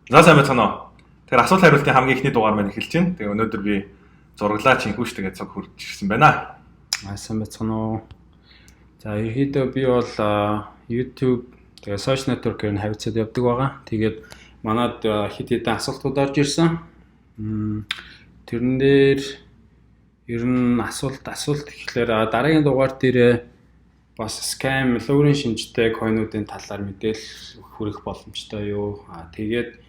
За сайн байцгаана уу. Тэгэхээр асуулт хариултын хамгийн ихний дугаар маань эхэлж байна. Тэгээ өнөөдөр би зураглаа чинхүүш тэгээ цаг хүрч ирсэн байна. Сайн байцгаана уу. За ерөнхийдөө би бол YouTube тэгээ social network-ээр хавцад явдаг байгаа. Тэгээд манад хэд хэдэн асуултууд орж ирсэн. Тэрэн дээр ер нь асуулт гэхлээр дараагийн дугаар дээр бас scam луурын шинжтэй coin-уудын талаар мэдээлэл хүргэх боломжтой юу. Тэгээд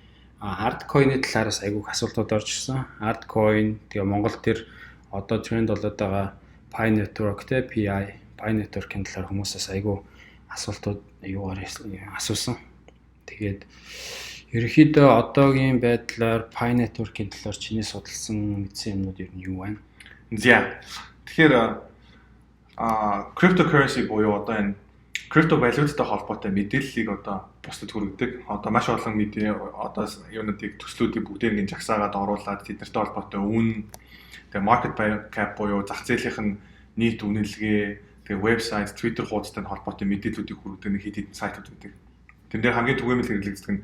hard coin-ы талаараас айгүйх асуултууд орж ирсэн. Hard coin тэгээ Монгол төр одоо тренд болоод байгаа Pi network те Pi network-ийн талаар хүмүүсээс айгүй асуултууд юугаар асуусан. Тэгээд ерөнхийдөө одоогийн байдлаар Pi network-ийн талаар чиний судалсан мэдсэн юмнууд ер нь юу байна? За. Тэгэхээр cryptocurrency буюу одоо энэ крипто валюттай холбоотой мэдээллийг одоо бусдад хүргэдэг. Одоо маш олон медиа одоо юунуудыг төслүүдийг бүгдийг ин жагсаагаад оруулаад тэднэртэй холбоотой үн, тэгээ market cap буюу зах зээлийн нийт үнэлгээ, тэгээ вебсайт, Twitter хуудастай холбоотой мэдээллүүдийг хүргэдэг нэг хэд хэдэн сайтууд байдаг. Тэн дээр хамгийн түгээмэл хэрэглэгддэг нь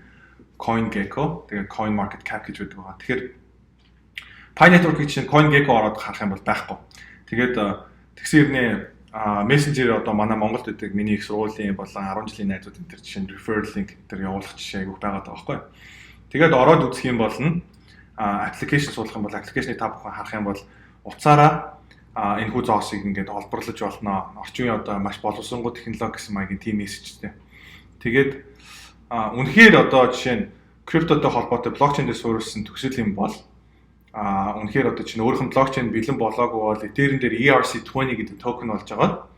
CoinGecko, тэгээ CoinMarketCap гэж байдаг байгаа. Тэгэхээр Pi network-ийн чинь CoinGecko ороод харах юм бол байхгүй. Тэгээд тэгсэн хэрнээ мессенжер одоо манай Монголд байдаг миний их сургуулийн болон 10 жилийн найзууд энэ төр жишээ нь referral link энэ явуулах жишээ айгүйх байгаад байгаа байхгүй. Тэгээд ороод үзэх юм бол аппликейшн суулгах юм бол аппликейшнийг та бүхэн харах юм бол утсаараа энэ хүү зоосыг ингээд олборлож болно. Орчин үеийн одоо маш боловсронгуй технологи гэсэн маягийн team мессежтэй. Тэгээд үнэхээр одоо жишээ нь криптотой холбоотой блокчейн дээр суурилсан төсөл юм бол үнэхээр одоо чинь өөрийнх нь блокчейн бэлэн болоогүй бол Ethereum дээр ERC20 гэдэг токен болж байгаа.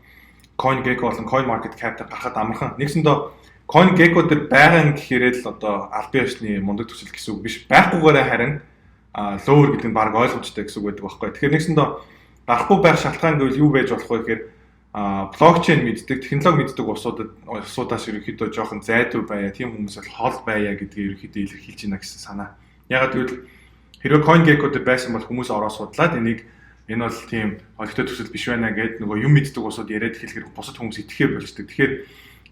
CoinGecko болон CoinMarketCap-тай гарахад амархан. Нэгсэндээ CoinGecko дээр байгаа гэхээрээ л одоо аль биесны мундаг төсөл гэсэн үг биш. Байхгүйгээрээ харин lower гэдэг нь баг ойлгомжтой гэсэн үг байдаг байхгүй. Тэгэхээр нэгсэндээ гарахгүй байх шалтгаан гэвэл юу байж болох вэ гэхээр блокчейн мэддэг, технологи мэддэг усудаас ерөнхийдөө жоохон зайдуу байя, тийм хүмүүс бол хол байя гэдгийг ерөнхийдөө илэрхийлж байна гэсэн санаа. Ягаад гэвэл хэрвээ CoinGecko дээр байсан бол хүмүүс ороод судлаад энэ бол тийм олигтой төсөл биш байна гэдэг нөгөө юм мэддэг усуд яриад хэлэхээр бусад хүмүүс итгэхээ болждаг. Тэгэхээр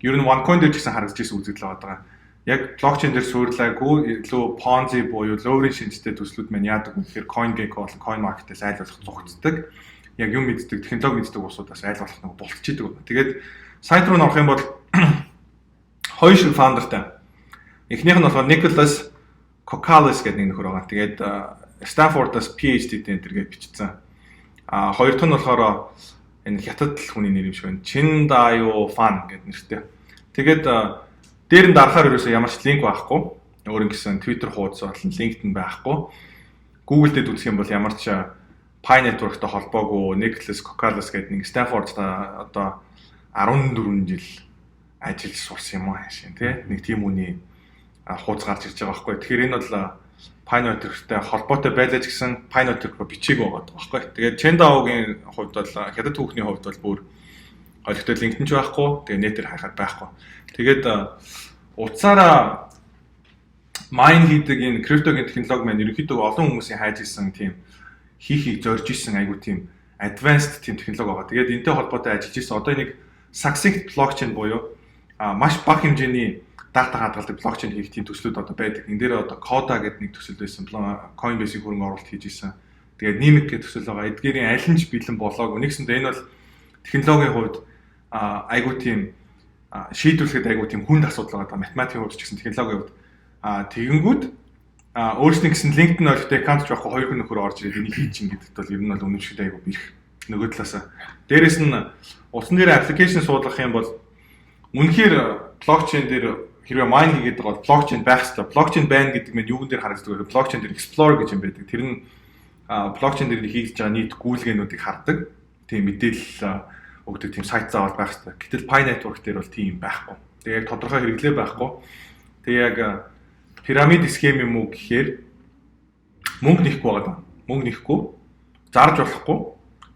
ер нь OneCoin дээр ч гэсэн харагдаж ирсэн үзэгдэл байгаа. Яг блокчейн дээр суурилаагүй илүү Ponzi буюу лоурийн шинжтэй төслүүд маань яадаг вэ гэхээр CoinGecko болон CoinMarket-ээс айл болох зугцдаг. Яг юм мэддэг, технологи мэддэг усудаас айл болох нэг болчихдог. Тэгээд сайт руу орох юм бол хоёр шиг фаундертай. Эхнийх нь болохоор Nicholas Kokalis гэдэг нэг нөхөр байгаа. Тэгээд Stanford-аас PhD-тэй энэ төргээд бичсэн. Хоёр дахь нь болохоор энэ хятад хүний нэр юм шиг байна. Chindayo Fan гэдэг нэртэй. Тэгээд дээр нь дарахаар ерөөсөө ямар ч линк байхгүй. Өөр нь гэсэн Twitter хуудас болон LinkedIn байхгүй. Google дээр үзэх юм бол ямар ч Pi network-тай холбоогүй Nicholas Kokalis гэдэг нэг Stanford-та одоо 14 жил ажиллаж сурсан юм аа шин тий. Нэг тийм үний хуудас гарч ирж байгаа байхгүй. Тэгэхээр энэ бол Pi network-тэй холбоотой байлаа ч гэсэн Pi network руу бичээг байгаа байхгүй. Тэгээд Chendao-гийн хувьд бол хятад түүхний хувьд бол бүр олигтой линкдэн ч байхгүй. Тэгээд нэтээр хайхад байхгүй. Тэгээд утсаараа mine хийдэг энэ криптогийн технологи маань ерөнхийдөө олон хүмүүсийн хайж исэн тийм хийхийг зорж исэн айгуу тийм advanced тийм технологи байгаа. Тэгээд энэтэй холбоотой ажиллаж исэн одоо нэг succinct blockchain буюу маш бага хэмжээний дата хадгалдаг блокчейн хийх тийм төслүүд одоо байдаг. Энэ дээр одоо Coda гэдэг нэг төсөл байсан. Coinbase-ийн хөрөнгө оруулалт хийж исэн. Тэгээд Nimiq гэдэг төсөл байгаа. Эдгээрийн аль нь ч бэлэн болоогүй. Нэгсэндээ энэ бол технологийн хувьд айгуу тийм шийдвэрлэхэд айгуу тийм хүнд асуудал байгаа. Математикийн хувьд ч гэсэн технологийн хувьд тэгэнгүүт өөрснөө гэсэн LinkedIn олигтой аккаунт ч байхгүй хоёр хүн нөхөр орж ирээд энийг хийж ин гэдэгт бол ер нь бол үнэмшил айгуу бэрх. Нөгөө талаас. Дээрээс нь утсан дээр аппликейшн суулгах юм бол үнэхээр блокчейн дээр хэрвээ mine хийгээд байгаа бол блокчейн байх хэрэгтэй. Блокчейн байна гэдэг нь юуган дээр харагддаг вэ? Блокчейн дээр Explorer гэж юм байдаг. Тэр нь блокчейн дээр хийж байгаа нийт гүйлгээнүүдийг хардаг. Тийм мэдээлэл өгдөг тийм сайт заавал байх хэрэгтэй. Гэтэл Pi network дээр бол тийм байхгүй. Тэгээ яг тодорхой хэрэглээ байхгүй. Тэгээ яг пирамид схем юм уу гэхээр мөнгө нэхгүй байгаа. Мөнгө нэхгүй, зарж болохгүй,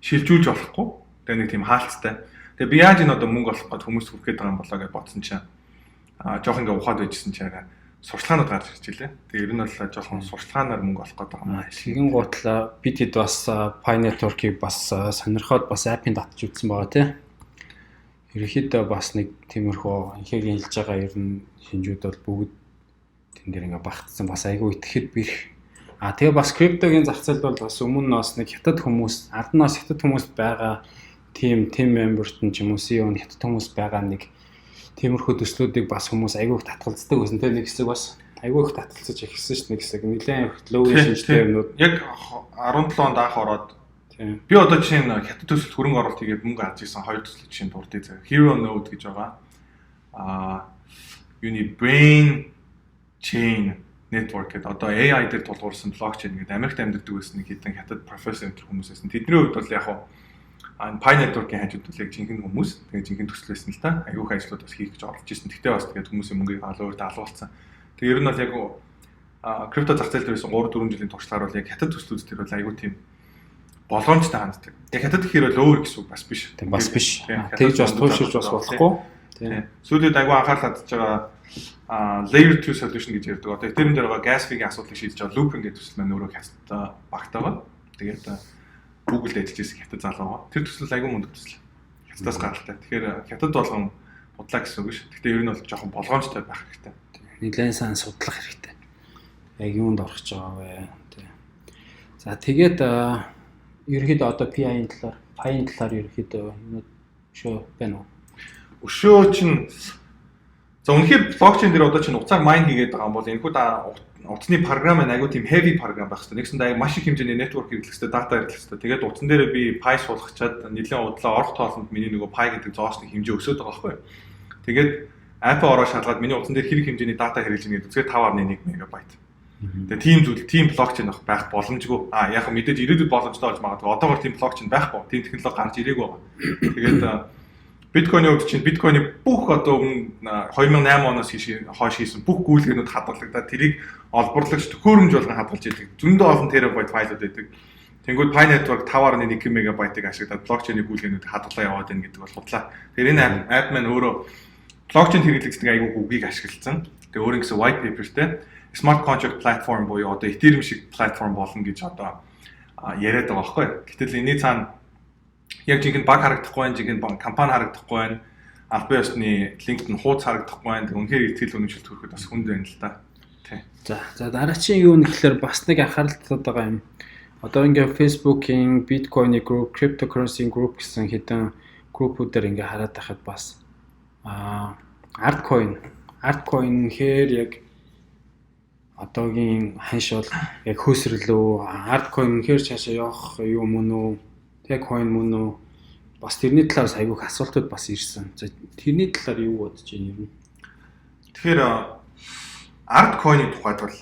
шилжүүлж болохгүй. Тэгээ нэг тийм хаалттай. Тэгээ би яаж энэ одоо мөнгө олох гээд хүмүүс хүрхээд байгаа юм болоо гэж бодсон чинь жоох ингээ ухаад байжсэн чинь арай сурчлагынууд гарч ирж илээ. Тэгээ ер нь бол жоохон сурчлагаар мөнгө олох гээд байгаа юм аа. Тэгин гутлаа бид хэд бас Pi network-ийг бас сонирхоод бас app-ийн татж үзсэн байгаа тий. Ерөнхийдөө бас нэг тиймэрхүү инхээгийн хэлж байгаа ер нь шинжүүд бол бүгд тэн дээр ингээ багтсан бас айгүй итгэхэд бэрх. Тэгээ бас криптогийн зах зээлд бол бас өмнө нь бас нэг хятад хүмүүс, ард нь бас хятад хүмүүс байгаа team member-т нь ч юм уу CEO нь хятад хүмүүс байгаа нэг тиймэрхүү төслүүдийг бас хүмүүс айгүй их татгалздаг гэсэн. Тэгээ нэг хэсэг бас айгүй их татгалзаж эхэлсэн шүү дээ, нэг хэсэг. Нилээн low шинжтэй юмнууд. Яг 17 онд анх ороод би одоо жишээ нь хятад төсөлд хөрөнгө оруулалт хийгээд мөнгө авч ирсэн хоёр төсөл жишээ нь дурдъя заа. Hero Node гэж байгаа. Юуны Brain Chain Network гэдэг одоо AI дээр тулгуурсан блокчейн гэдэг Америкт амьдардаг байсан нэг хэдэн хятад профессор энэ хүмүүс байсан. Тэдний хувьд бол яг энэ Pi Network-ийн хажууд бол яг жинхэнэ хүмүүс тэгээд жинхэнэ төсөл байсан л та. Аюух ажлууд бас хийх гэж оролж ирсэн. Тэгтээ бас тэгээд хүмүүсийн мөнгөийг өөртөө алуулсан. Тэгээд ер нь бол яг крипто зах зээл дээрээс 3-4 жилийн туршлагаар бол яг хятад төслүүд төр бол аюу тийм болгоомжтой ханддаг. Яг хятад гэхээр бол өөр гэсэн үг бас биш. Тийм бас биш. Тэгж бас тууширч бас болохгүй. Тийм. Сүүлд аюу анхаарал татж байгаа layer 2 solution гэж ярьдаг. Одоо Ethereum дээр байгаа gas fee-ийн асуудлыг шийдэж байгаа looping гэдэг төсөл маань өөрөө хятад багтаага. Тэгээд Google-д ажиллаж байсан хятад залуу байгаа. Тэр төсөл аюу мундаг төсөл. Хятадаас гаралтай. Тэгэхээр хятад болгон бодлаа гэсэн үг шүү. Гэхдээ ер нь бол жоохон болгоомжтой байх хэрэгтэй. Нилээн сан судлах хэрэгтэй. Яг юунд орох гэж байгаа вэ? За тэгээд ерөөхдөө одоо Pi-ийн талаар ерөөхдөө юм шүү байна уу? Өшөө чинь за үнэхээр блокчейн дээр одоо чинь уцаар майн хийгээд байгаа юм бол энэхүү утасны програм нь аягүй тийм heavy програм байх хэрэгтэй. Нэгсэндээ аягүй маш их хэмжээний network хэрэглэх хэрэгтэй, data хэрэглэх хэрэгтэй. Тэгээд утсан дээр би Pi суулгачаад нэлээд удлаа орох тоолонд миний нөгөө Pi гэдэг зоосны хэмжээ өсөд байгаа байхгүй. Тэгээд Apple ороо шалгаад миний утсан дээр хэрэг хэмжээний data хэрэглэж байгаа гэдэг зүгээр 5.1 MB. Тэгээд тийм зүйл, тийм блокчейн байх боломжгүй. Яг мэдээж ирээдүйд боломжтой болж магадгүй. Одоогоор тийм блокчейн байхгүй. Тийм технологи гарч ирээгүй байгаа. Тэгээд биткойны хувьд чинь биткойны бүх одоо өмнө 2008 оноос хойш хийсэн бүх гүйлгээнүүд хадгалагдаад тэрийг олборлагч төхөөрөмж болгон хадгалж идэг. Зөндөө олон терабайт файлууд байдаг. Тэнгүүд Pi Network 5.1 MB-ыг ашиглаад блокчейны гүйлгээнүүд хадгалаа яваад байна гэдэг бол худлаа. Тэгэхээр энэ app маань өөрөө блокчейн хэрэглэгчдэг аягүй үгийг ашигласан. Тэгээ өөр ингэсэн white paper-тэй smart contract platform буюу одоо Ethereum шиг платформ болно гэж одоо яриад байгаа байхгүй. Гэтэл энэний цаана яг жинхэнэ баг харагдахгүй байх, жинхэнэ компани харагдахгүй байх, албан ёсны линкд нь хуудас харагдахгүй байх. Үнэхээр ихтгэл үнэмшилт төрөхөд бас хүнд байна л да. Тий. За дараагийн юу нэхлээр бас нэг анхаарал татаад байгаа юм. Одоо ингээ Facebook-ийн Bitcoin group, cryptocurrency group гэсэн хэдэн группүүдээр ингээ хараад байхад бас Altcoin хээр яг одоогийн ханш бол яг хөөсрлөө Altcoin хээр цаашаа явах юу мөн үү? Яг coin мөн үү? Бас тэрний талаас айгүйх асуултууд бас ирсэн. За тэрний талаар юу бодож байна юм? Тэгэхээр Altcoin-ийн тухайд бол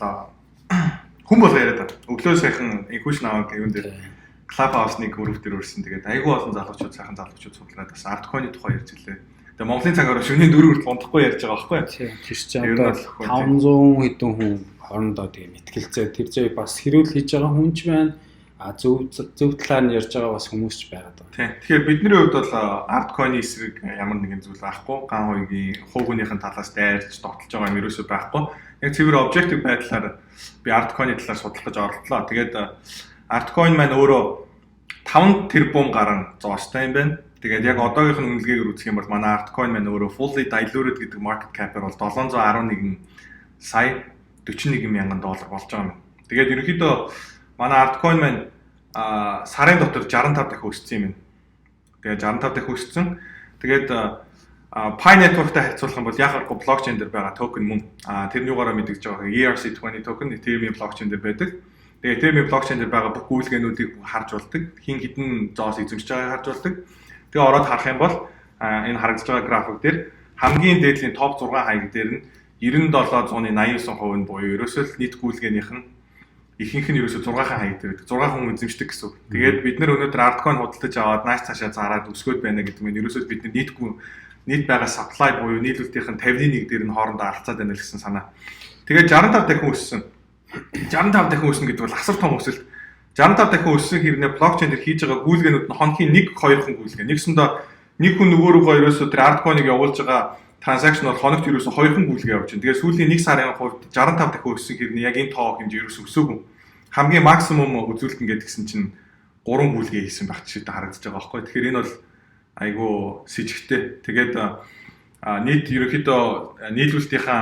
хүн бол яриад байна. Өглөө сайхан инхүүш наваг юун дээр Clubhouse-ны групп дээр өрсөн. Тэгээд айгүй олон залуучууд сайхан залуучууд судлаад бас Altcoin-ийн тухай ярьж илээ. Тэгээ Монголын цагаар шөнийн 4 хүртэл унтахгүй ярьж байгаа байхгүй юу? Тэр чинь одоо 500 хэдэн хүн хоорондоо тэгээ мэтгэлцээ. Тэр зээ бас хэрүүл хийж байгаа хүн ч байна. Зөв талаар нь ярьж байгаа бас хүмүүс ч байгаад байна. Тийм. Тэгэхээр бидний хувьд бол Altcoin-ийн эсрэг ямар нэгэн зүйл байхгүй. Ган хоёрын хувийнхын талаас дайрч тогтолж байгаа юм ерөөсөй байхгүй. Яг цэвэр objective байдлаар би Altcoin-ийн талаар судлах гэж оролдлоо. Тэгээд Altcoin маань өөрөө 5 тэрбум гарan зоостой юм байна. Тэгээд яг одоогийнх нь үнэлгээгээр үзэх юм бол манай Altcoin маань өөрөө fully diluted гэдэг market cap-аар бол 711 сая 41 мянган доллар болж байгаа юм. Тэгээд ерөнхийдөө манай Altcoin маань сарын дотор 65 дахин өссөн юм. Тэгээд 65 дахин өссөн. Тэгээд Pi Network-тай харьцуулах юм бол яг харахгүй блокчейн дээр байгаа токен мөн. Тэрний угаараа мэдэгдэж байгаа ERC20 токен Ethereum блокчейн дээр байдаг. Тэгээд Ethereum блокчейн дээр байгаа бүх гүйлгээнүүдийг харж болдог. Хин хідэн зоос эзэмшиж байгааг харж болдог. Тэгээ ороод харах юм бол энэ харагдаж байгаа график дээр хамгийн дээдлийн топ 6 хаяг дээр нь 97.89% нь буюу ерөөсөө л нийт гүйлгээнийх нь ихэнх нь ерөөсөө 6-ын хаяг дээр байдаг. 6 хүн эзэмшдэг гэсэн үг. Тэгээд бид нэр өнөөдөр Altcoin худалдаж аваад нааш цаашаа зараад өсгөөд байна гэдэг нь ерөөсөө бид нийт байгаа supply буюу нийлүүлэлтийн 50-ийн 1 дээр нь хоорондоо аралцаад байна л гэсэн санаа. Тэгээд 65 дахин өссөн. 65 дахин өснө гэдэг бол асар том өсөлт. 65 дахин өссөн хэрнээ блокчейн дээр хийж байгаа гүйлгээнүүд нь хонхийн 1-2 хүн гүйлгээ. Нэгсэндээ нэг хүн нөгөө руугаа ерөөсөө тэр Altcoin-ыг явуулж байгаа транзакшн бол хоногт ерөөсөө 2 хүн гүйлгээ явуулж байна. Тэгээд сүүлийн 1 сарын хувьд 65 дахин өссөн хэрнээ яг энэ тоо хэмжээ ерөөсөө өсөөгүй. Хамгийн максимум үзүүлэлтэн гэдгсэн чинь 3 гүйлгээ хийсэн байх жишээтэй харагдаж байгаа байхгүй. Тэгэхээр энэ бол айгүй с ิจ гтэй. Тэгээд нийт ерөнхийдөө нийлүүлэлтийнхаа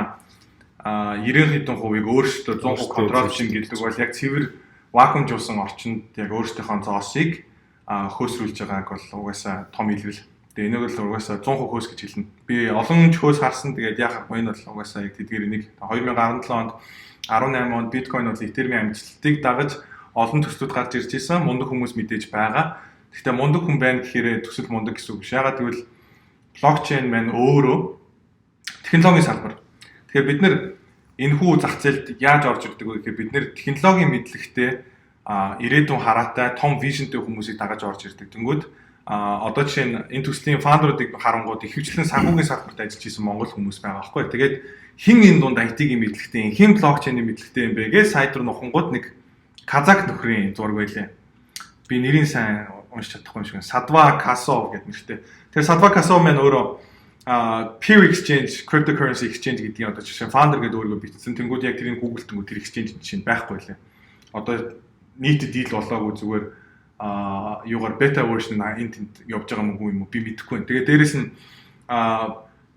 90 хэдэн хувийг өөрсдөө 100% контролч гэдэг бол яг цэвэр вакуумжуулсан орчинд яг өөрсдийнхөө зоосыг хөөсрүүлж байгааг бол угаасаа том илэрл. Тэгээ энийг л угаасаа 100% хөөс гэж хэлнэ. Би олон ч хөөс харсан. Тэгээд яхах энэ бол угаасаа яг тэдгээр энийг 2017 онд 18 онд биткойн бол этерийн амжилтыг дагаж олон төслүүд гарч ирж байсан. Мундаг хүмүүс мэдээж байгаа. Гэхдээ мундаг хүн байна гэхээр төсөл мундаг гэсэн үг биш. Ягаад гэвэл блокчейн маань өөрөө технологийн салбар. Тэгэхээр бид нэр энэхүү зах зээлд яаж орж ирдэг вэ гэхээр бид нэр технологийн мэдлэгтэй ирээдүйн хараатай том вижнтэй хүмүүсийг дагаж орж ирдэг. Тэнгүүд одоо жишээ нь энэ төслийн фаундеруудыг харангууд ихэвчлэн санхүүгийн салбарт ажиллаж исэн монгол хүмүүс байгаа байхгүй. Тэгээд хин энэ дунд IT-ийн мэдлэгтэй, хин блокчейний мэдлэгтэй юм бэ гэж сайт руу нухангууд нэг казак нөхрийн зураг байлаа. Би нэрийг сайн уншиж чадахгүй юм шиг. Sadva Kasov гэдэг нэртэй. Тэгэхээр Sadva Kasov маань өөрөө peer exchange, cryptocurrency exchange гэдгийг одоо жишээ нь founder гэдэг өөрийгөө бичсэн. Тэнгүүд яг тэрийг Google тэнгүүд тэр exchange чинь байхгүй лээ. Одоо нийт дийл болоогүй зүгээр юугаар beta version энд явж байгаа юм уу би мэдэхгүй байна. Тэгээ дээрэс нь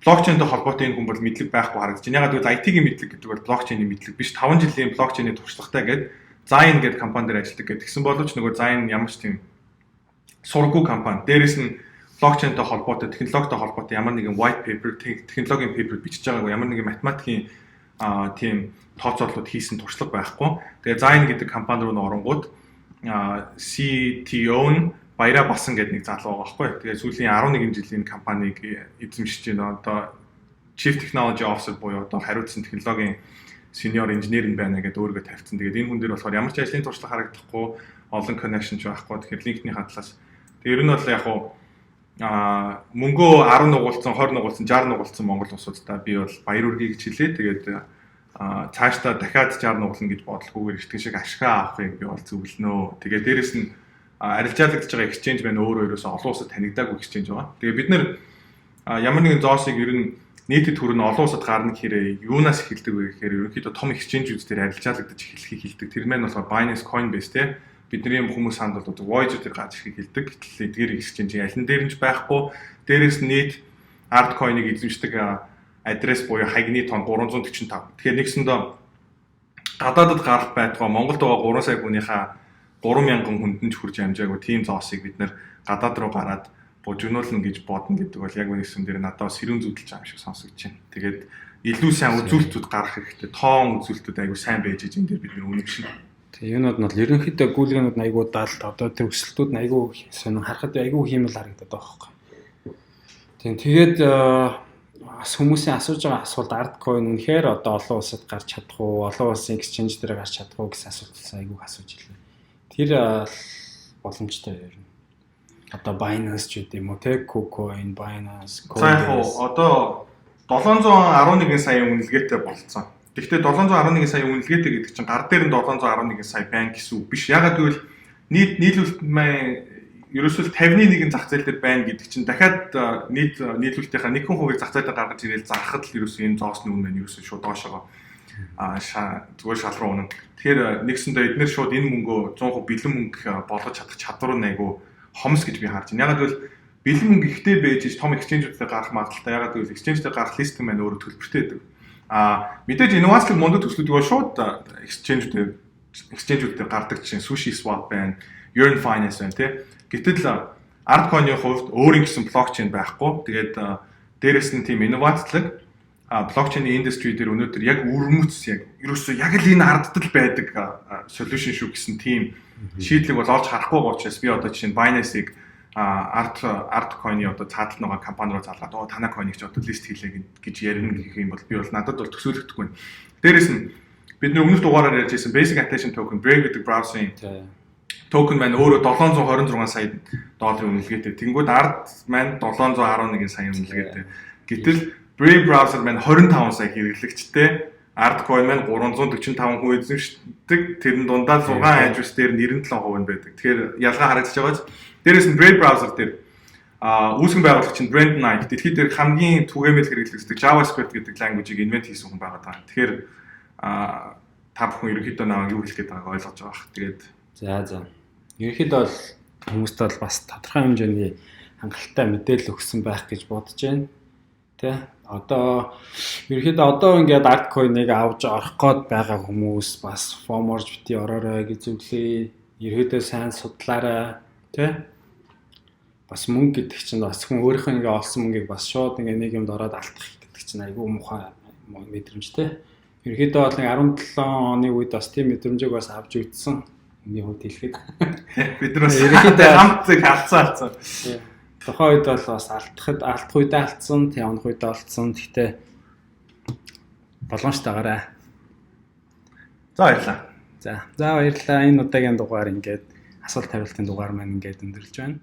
блокчейнтэй холбоотой энэ хүн бол мэдлэг байхгүй харагдаж байна. Ягаад гэвэл IT-ийн мэдлэг гэдэг бол блокчейний мэдлэг биш. 5 жилийн блокчейний туршлагатай гэдэг Zain гэдэг компанид ажилладаг гэдэг. Тэгсэн боловч нөгөө Zain ямар ч тийм сургуу компани. Дээрэс нь блокчейнтэй холбоотой, технологитой холбоотой ямар нэгэн white paper, технологийн paper бичиж байгаагүй, ямар нэгэн математикийн тийм тооцоололууд хийсэн туршлага байхгүй. Тэгээ Zain гэдэг компани руу оронгууд CTO нь Баяраа Басан гэдэг нэг залуу байгаа байхгүй. Тэгээ сүүлийн 11 жилийн компаниг эзэмшиж байна. Одоо Chief Technology Officer буюу одоо хариуцсан технологийн senior engineer нь байна гэдэг өөрийгөө тавьсан. Тэгээд энэ хүн дээр болохоор ямар ч ажлын туршлага харагдахгүй, олон connection ч байхгүй. Тэгэхээр LinkedIn-ийн хадлаас. Тэр нь бол яг хуу мөнгөө 10 нугуулсан, 20 нугуулсан, 60 нугуулсан Монгол улсуудаа би бол баяр үргэе гэж хэлээ. Тэгээд цаашдаа дахиад 60 нугуулна гэж бодлохгүйгээр итгэн шиг ашгаа авахыг би бол зөвлөнөө. Тэгээд дээрэс нь арилжаалагдж байгаа exchange байна өөрөө ерөөсөө олон улсад танигдаагүй exchange байгаа. Тэгээ бид нэр ямар нэгэн зоосыг ер нь нийтэд хүрэн олон улсад гарна гэхээр юунаас эхэлдэг вэ гэхээр ерөнхийдөө том exchange-үүд дээр арилжаалагдаж эхлэхийг хэлдэг. Тэр маань болохоор Binance, Coinbase те бидний хүмүүс санд бол Voyager-ээр гарч ирэхийг хэлдэг. Гэтэл эдгээр exchange-ийн аль нь дээр нь ч байхгүй. Дээрээс нь нийт арт coin-ыг эзэмшдэг адрес буюу хагны тон 345. Тэгэхээр нэгсэндээ гадаадд гарах байтугай Монголд байгаа 3 сая хүнийхээ 3000 хүндэн ч хүрч амжаагүй тийм зоосыг бид нэр гадаад руу гараад бужигнуулна гэж бодно гэдэг бол яг үнэсэн дээр надад сэрүүн зүудэлж байгаа юм шиг сонсогдож байна. Тэгээд илүү сайн үзүүлэлтүүд гарах хэрэгтэй. Тоон үзүүлэлтүүд айгүй сайн байж энэ дээр бид нэр үнэмшин. Тэгээ юунууд нь бол ерөнхийдөө гүйлгээнүүд айгүй даалт одоо төгсөлтүүд нь айгүй сонин харахад айгүй хиймэл харагдаад байгаа байхгүй. Тэгээд хүмүүсийн асууж байгаа асуулт ардкойн үнэхээр одоо олон улсад гарч чадах уу, олон улсын exchange дээр гарч чадах уу гэсэн асуултсан айгүй асууж илээ. Тэр боломжтой юм. Одоо Binance ч гэдэм үү те KuCoin, Binance, Coinbase. Одоо 711 сая үнэлгээтэй болцсон. Гэхдээ 711 сая үнэлгээтэй гэдэг чинь гар дээр нь 711 сая байна гэсэн үг биш. Ягаад гэвэл нийлүүлэлт маань ерөөсөө 51 зах зээл дээр байна гэдэг чинь дахиад нийлүүлэлтийнхаа 1% зах зээл дээр гаргаж ирээл зархад л ерөөсөө энэ зоосны үнэ нь ерөөсөө шууд доошоо зүгээр шал руу унана. Тэгэхээр нэгсэндээ эдгээр шууд энэ мөнгөө 100% бэлэн мөнгө болгож чадах чадвар нь айгүй хомс гэж би харж байна. Ягаад гэвэл бэлэн мөнгө ихтэй байж том exchange-үүдээр гарах магадaltaй. Ягаад гэвэл exchange-дээр гарах листинг маань өөрөө төлбөртэй байдаг. Мэдээж инновацлог мундаг төслүүдийг шууд exchange-үүдээр гардаг чинь Sushi Swap байна, Yearn Finance байна тий. Гэтэл Artcoin-ийн хувьд өөрийн гэсэн блокчейн байхгүй. Тэгээд дээрэс нь тийм инновацлог блокчейн индустри дээр өнөөдөр яг өрмөц яг ерөөсөө яг л энэ ардтал байдаг solution шүү гэсэн тийм шийдлийг бол олж харахгүй байгаа учраас би одоо жишээ нь Binance-ийг Artcoin-ийн одоо цаатал байгаа компани руу залгаад танай coin-ыг ч одоо лист хийлээ гэж ярина гэх юм бол би бол надад бол төсөөлөгдөхгүй. Дээрээс нь бидний өмнөх дугаараар ярьж байсан Basic Attention Token, Brave гэдэг браузерын токен маань өөрөө 726 сая долларын үнэлгээтэй. Тэнгүүд Art маань 711 сая үнэлгээтэй. Гэтэл Brave browser маань 25 сая хэрэглэгчтэй. Artcoin маань 345 хүн эзэмшдэг. Тэрэн дундаа 6 ажус дээр 97% нь байдаг. Тэгэхээр ялгаа харагдаж байгаа ч. Дээрээс нь Brave browser дээр үүсгэн байгуулагч нь Brent Knight дэлхийд дээр хамгийн түгээмэл хэрэглэгддэг JavaScript гэдэг language-ийг invent хийсэн хүн байгаа. Тэгэхээр та бүхэн ерөнхийдөө намайг юу хэлэх гээд байгааг ойлгож байгаа бах. Тэгээд за. Ерөнхийдөө бол хүмүүст бол бас тодорхой хэмжээний хангалттай мэдээлэл өгсөн байх гэж бодож байна. Тэ одоо ерөөхдөө одоо ингээд альткойныг авч орох гээд байгаа хүмүүс бас фоморж бити ороорой гэж зөвлөе. Ерөөдөө сайн судлаарай, тэ? Бас мөнгө гэдэг чинь бас хүн өөрийнхөө ингээ олсон мөнгийг бас шууд ингээ нэг юмд ороод алдах гэдэг чинь айгүй муухай мэдрэмжтэй. Ерөөдөө бол нэг 17 оны үед бас тийм мэдрэмжийг бас авч үзсэн. Миний хувьд хэлэхэд бид нар бас ерөөдөө хамт алдсан. Тухайн үед бол бас алдах үедээ алдсан, явах үедээ олцсон. Гэхдээ боломжтойгаарай. За баярлалаа. За баярлалаа. Энэ удаагийн дугаар ингээд асуулт хариултын дугаар маань ингээд өндөрлж байна.